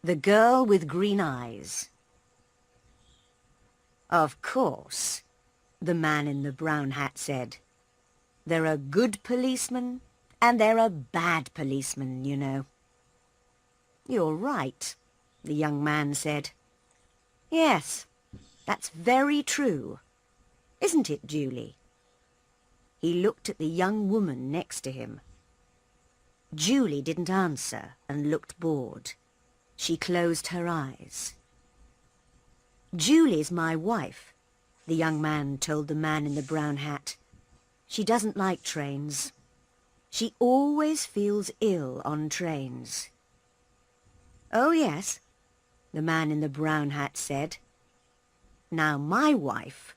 The Girl with Green Eyes. Of course, the man in the brown hat said. There are good policemen and there are bad policemen, you know. You're right, the young man said. Yes, that's very true. Isn't it, Julie? He looked at the young woman next to him. Julie didn't answer and looked bored. She closed her eyes. Julie's my wife, the young man told the man in the brown hat. She doesn't like trains. She always feels ill on trains. Oh, yes, the man in the brown hat said. Now, my wife,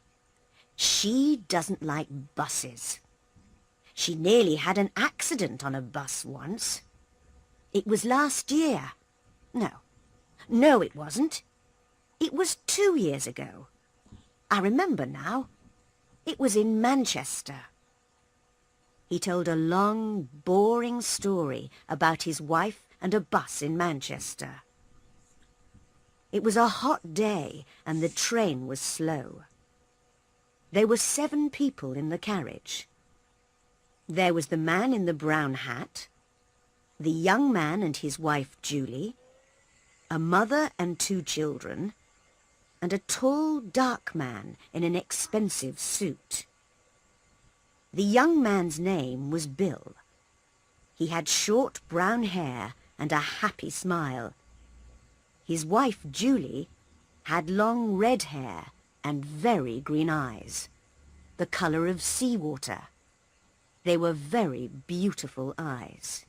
she doesn't like buses. She nearly had an accident on a bus once. It was last year. No, it wasn't. It was 2 years ago. I remember now. It was in Manchester. He told a long, boring story about his wife and a bus in Manchester. It was a hot day and the train was slow. There were 7 people in the carriage. There was the man in the brown hat, the young man and his wife Julie, a mother and 2 children, and a tall, dark man in an expensive suit. The young man's name was Bill. He had short brown hair and a happy smile. His wife Julie had long red hair and very green eyes, the colour of seawater. They were very beautiful eyes.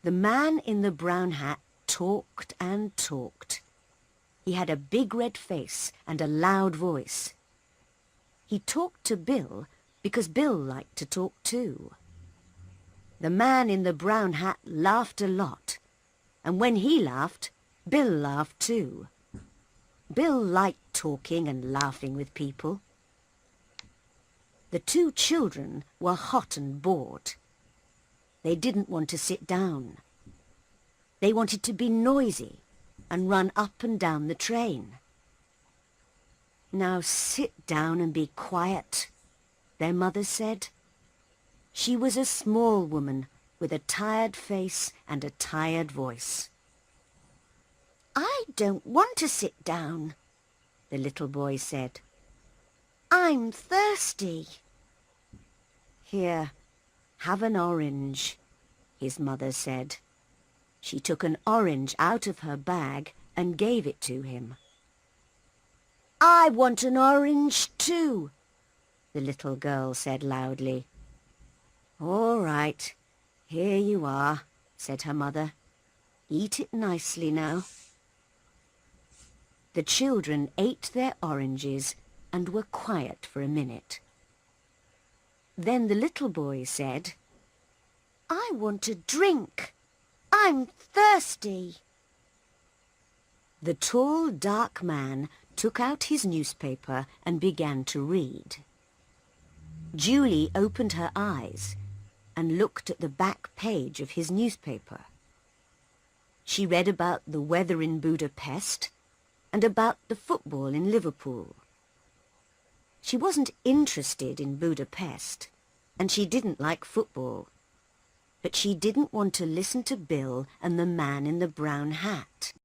The man in the brown hat talked and talked. He had a big red face and a loud voice. He talked to Bill because Bill liked to talk too. The man in the brown hat laughed a lot, and when he laughed, Bill laughed too. Bill liked talking and laughing with people. The 2 children were hot and bored. They didn't want to sit down. They wanted to be noisy and run up and down the train. Now sit down and be quiet, their mother said. She was a small woman with a tired face and a tired voice. I don't want to sit down, the little boy said. I'm thirsty. Here, have an orange, his mother said. She took an orange out of her bag and gave it to him. I want an orange too, the little girl said loudly. All right, here you are, said her mother. Eat it nicely now. The children ate their oranges and were quiet for a minute. Then the little boy said, I want a drink. I'm thirsty. The tall, dark man took out his newspaper and began to read. Julie opened her eyes and looked at the back page of his newspaper. She read about the weather in Budapest and about the football in Liverpool. She wasn't interested in Budapest, and she didn't like football. But she didn't want to listen to Bill and the man in the brown hat.